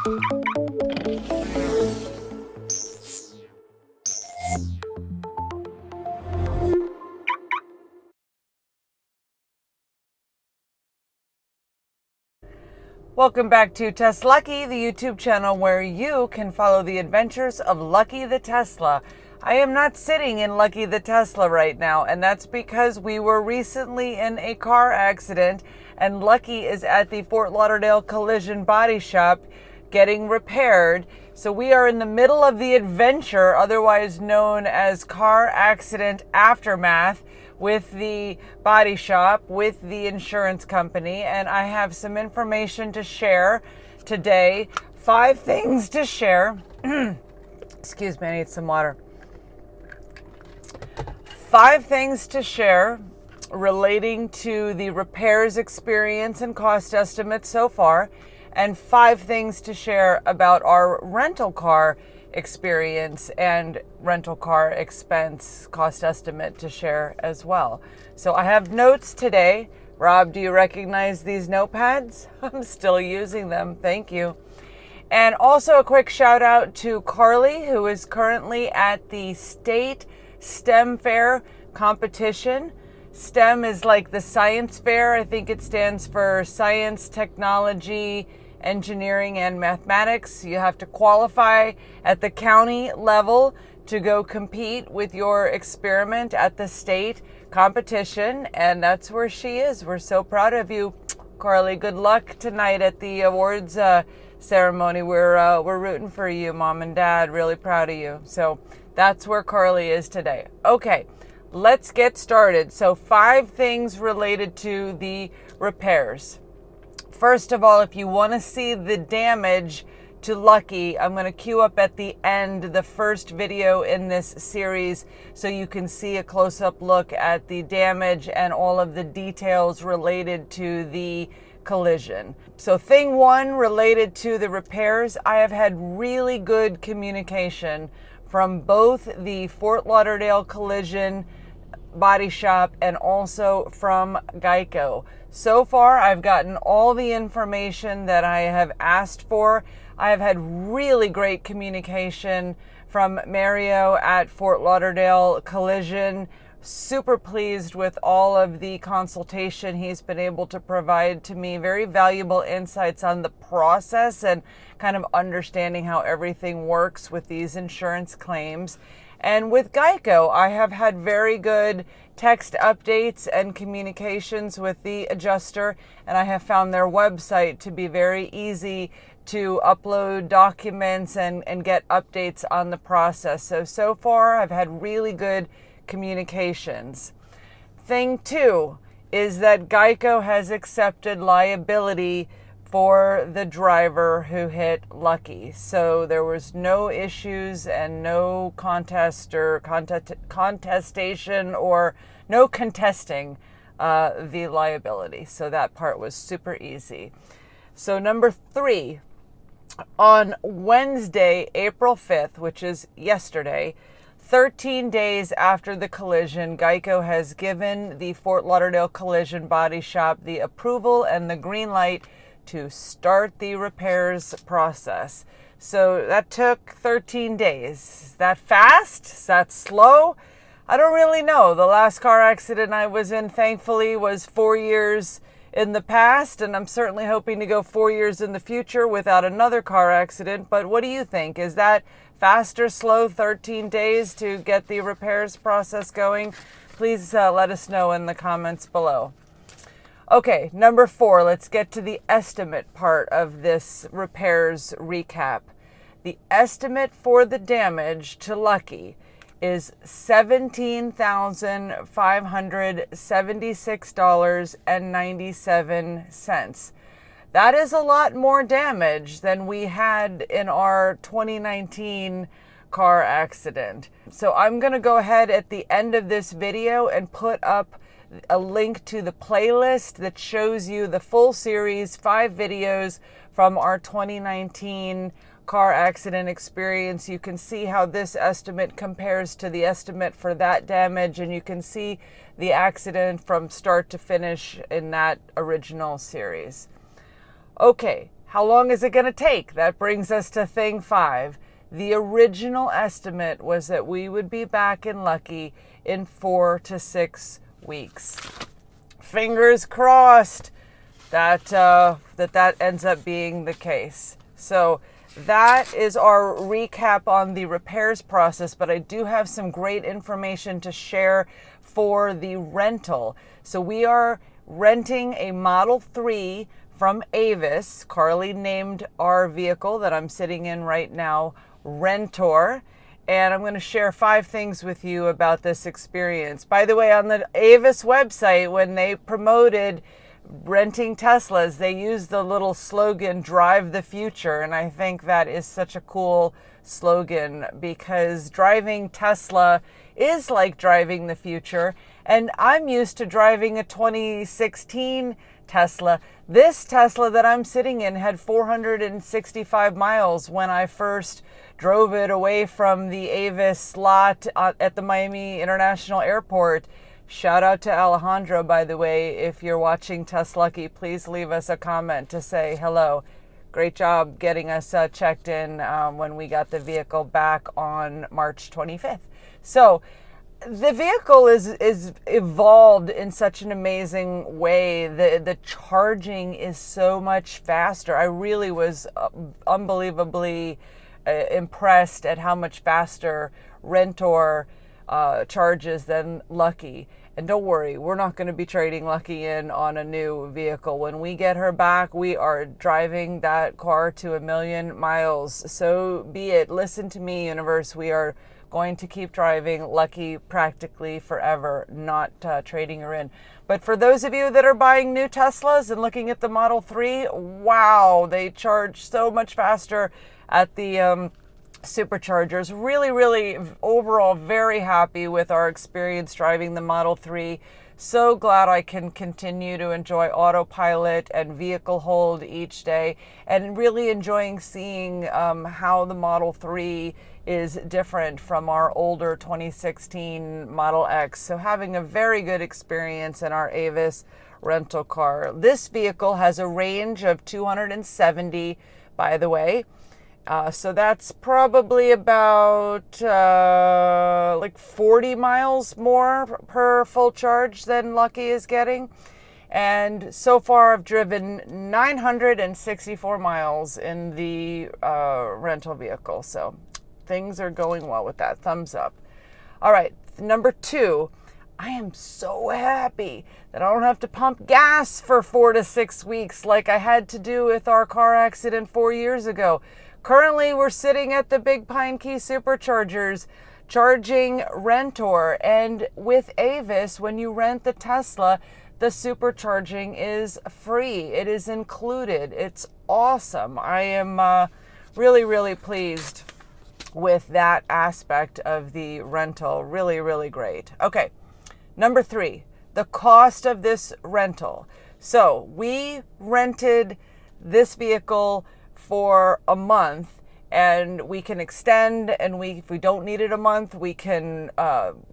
Welcome back to TesLUCKY, the YouTube channel where you can follow the adventures of Lucky the Tesla. I am not sitting in Lucky the Tesla right now, and that's because we were recently in a car accident, and Lucky is at the Fort Lauderdale collision body shop getting repaired. So we are in the middle of the adventure, otherwise known as car accident aftermath, with the body shop, with the insurance company, and I have some information to share today. 5 things to share. Excuse me, I need some water. 5 things to share relating to the repairs experience and cost estimates so far, and 5 things to share about our rental car experience and rental car expense cost estimate to share as well. So I have notes today. Rob, do you recognize these notepads? I'm still using them. Thank you. And also a quick shout out to Carly, who is currently at the state STEM fair competition. STEM is like the science fair. I think it stands for science, technology, engineering, and mathematics. You have to qualify at the county level to go compete with your experiment at the state competition, and that's where she is. We're so proud of you, Carly. Good luck tonight at the awards ceremony. We're rooting for you, Mom and Dad. Really proud of you. So that's where Carly is today. Okay, let's get started. So 5 things related to the repairs. First of all, if you want to see the damage to Lucky, I'm going to queue up at the end the first video in this series so you can see a close-up look at the damage and all of the details related to the collision. So thing 1 related to the repairs, I have had really good communication from both the Fort Lauderdale collision body shop and also from Geico. So far, I've gotten all the information that I have asked for. I have had really great communication from Mario at Fort Lauderdale Collision. Super pleased with all of the consultation he's been able to provide to me. Very valuable insights on the process and kind of understanding how everything works with these insurance claims. And with Geico, I have had very good text updates and communications with the adjuster, and I have found their website to be very easy to upload documents and get updates on the process. So far, I've had really good communications. Thing 2 is that Geico has accepted liability for the driver who hit Lucky. So there was no issues and no contest or contestation or no contesting the liability. So that part was super easy. So number 3, on Wednesday, April 5th, which is yesterday, 13 days after the collision, Geico has given the Fort Lauderdale Collision Body Shop the approval and the green light to start the repairs process. So that took 13 days. Is that fast? Is that slow? I don't really know. The last car accident I was in, thankfully, was 4 years in the past, and I'm certainly hoping to go 4 years in the future without another car accident. But what do you think? Is that fast or slow, 13 days to get the repairs process going? Please let us know in the comments below. Okay, number 4, let's get to the estimate part of this repairs recap. The estimate for the damage to Lucky is $17,576.97. That is a lot more damage than we had in our 2019 car accident. So I'm going to go ahead at the end of this video and put up a link to the playlist that shows you the full series, 5 videos from our 2019 car accident experience. You can see how this estimate compares to the estimate for that damage, and you can see the accident from start to finish in that original series. Okay, How long is it going to take? That brings us to thing 5. The original estimate was that we would be back in Lucky in 4 to 6 weeks. Fingers crossed that that ends up being the case. So that is our recap on the repairs process, but I do have some great information to share for the rental. So we are renting a Model 3 from Avis. Carly named our vehicle that I'm sitting in right now Rentor. And I'm going to share 5 things with you about this experience. By the way, on the Avis website, when they promoted renting Teslas, they used the little slogan, "Drive the Future." And I think that is such a cool slogan, because driving Tesla is like driving the future. And I'm used to driving a 2016 Tesla. This Tesla that I'm sitting in had 465 miles when I first drove it away from the Avis lot at the Miami International Airport. Shout out to Alejandro, by the way. If you're watching TesLUCKY, please leave us a comment to say hello. Great job getting us checked in when we got the vehicle back on March 25th. So the vehicle is evolved in such an amazing way. The charging is so much faster. I really was unbelievably impressed at how much faster Rentor charges than Lucky. And don't worry, we're not going to be trading Lucky in on a new vehicle. When we get her back, we are driving that car to 1,000,000 miles. So be it. Listen to me, universe. We are going to keep driving Lucky practically forever, not trading her in. But for those of you that are buying new Teslas and looking at the Model 3, wow, they charge so much faster at the superchargers. Really, overall, very happy with our experience driving the Model 3. So glad I can continue to enjoy autopilot and vehicle hold each day, and really enjoying seeing how the Model 3 is different from our older 2016 Model X. So having a very good experience in our Avis rental car. This vehicle has a range of 270, by the way. So that's probably about like 40 miles more per full charge than Lucky is getting. And so far I've driven 964 miles in the rental vehicle. So things are going well with that. Thumbs up. All right, number 2. I am so happy that I don't have to pump gas for 4 to 6 weeks like I had to do with our car accident 4 years ago. Currently, we're sitting at the Big Pine Key Superchargers charging Rentor. And with Avis, when you rent the Tesla, the supercharging is free. It is included. It's awesome. I am really pleased with that aspect of the rental. Really great. Okay, number 3, the cost of this rental. So we rented this vehicle for a month, and we can extend, and if we don't need it a month, we can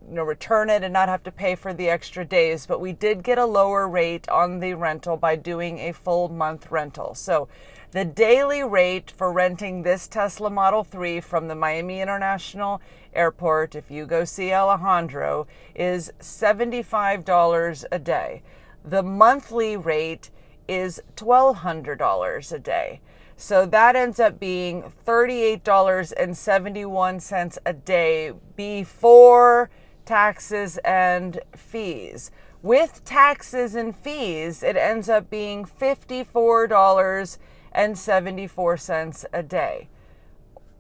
return it and not have to pay for the extra days. But we did get a lower rate on the rental by doing a full month rental. So the daily rate for renting this Tesla Model 3 from the Miami International Airport, if you go see Alejandro, is $75 a day. The monthly rate is $1,200 a day. So that ends up being $38.71 a day before taxes and fees. With taxes and fees, it ends up being $54.74 a day.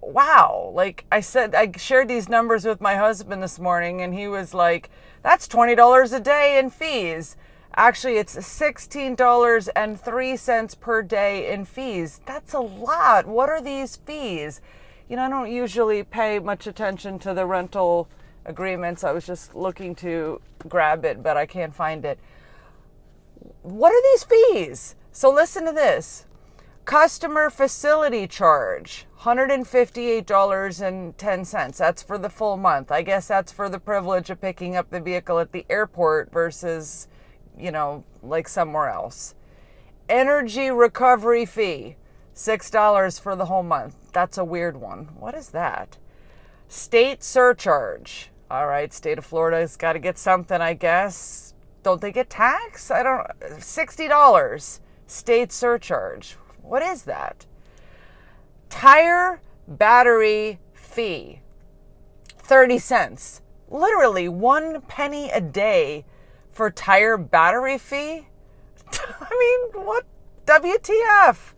Wow. Like I said, I shared these numbers with my husband this morning, and he was like, that's $20 a day in fees. Actually, it's $16.03 per day in fees. That's a lot. What are these fees? I don't usually pay much attention to the rental agreements. I was just looking to grab it, but I can't find it. What are these fees? So listen to this. Customer facility charge, $158.10. That's for the full month. I guess that's for the privilege of picking up the vehicle at the airport versus like somewhere else. Energy recovery fee, $6 for the whole month. That's a weird one. What is that? State surcharge. All right, state of Florida's got to get something, I guess. Don't they get tax? I don't. $60. State surcharge. What is that? Tire battery fee. 30 cents. Literally 1 penny a day for tire battery fee? I mean, what? WTF?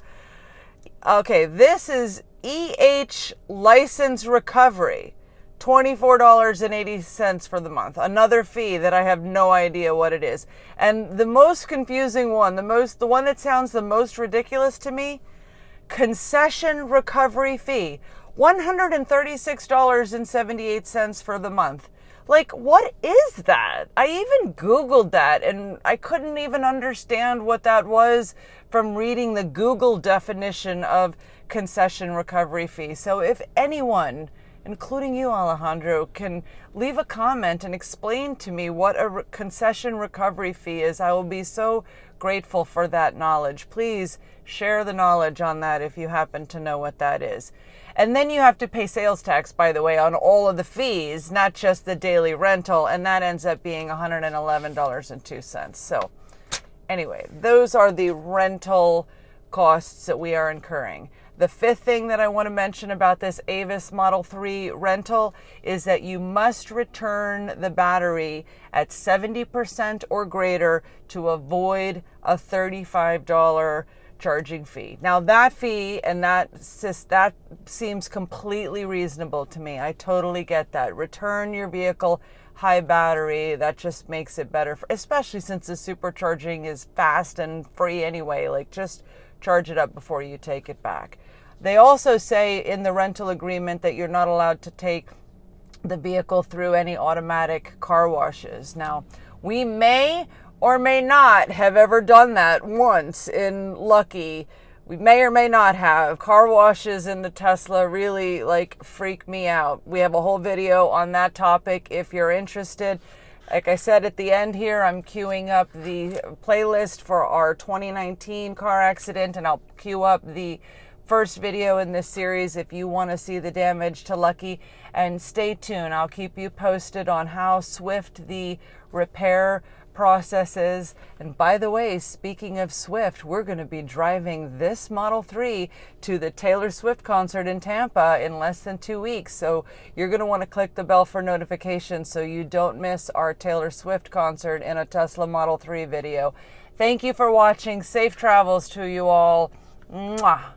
Okay, this is EH license recovery. $24.80 for the month. Another fee that I have no idea what it is. And the most confusing one, the one that sounds the most ridiculous to me, concession recovery fee. $136.78 for the month. Like, what is that? I even Googled that and I couldn't even understand what that was from reading the Google definition of concession recovery fee. So if anyone, including you, Alejandro, can leave a comment and explain to me what a concession recovery fee is, I will be so grateful for that knowledge. Please share the knowledge on that if you happen to know what that is. And then you have to pay sales tax, by the way, on all of the fees, not just the daily rental, and that ends up being $111.02. So anyway, those are the rental costs that we are incurring. The fifth thing that I want to mention about this Avis Model 3 rental is that you must return the battery at 70% or greater to avoid a $35 charging fee. Now that fee and that seems completely reasonable to me. I totally get that. Return your vehicle high battery. That just makes it better, especially since the supercharging is fast and free anyway. Like, just charge it up before you take it back. They also say in the rental agreement that you're not allowed to take the vehicle through any automatic car washes. Now, we may or may not have ever done that once in Lucky. We may or may not have. Car washes in the Tesla really freak me out. We have a whole video on that topic if you're interested. Like I said at the end here, I'm queuing up the playlist for our 2019 car accident, and I'll queue up the first video in this series if you want to see the damage to Lucky. And stay tuned. I'll keep you posted on how swift the repair process is. And by the way, speaking of swift, we're going to be driving this Model 3 to the Taylor Swift concert in Tampa in less than 2 weeks. So you're going to want to click the bell for notifications so you don't miss our Taylor Swift concert in a Tesla Model 3 video. Thank you for watching. Safe travels to you all. Mwah.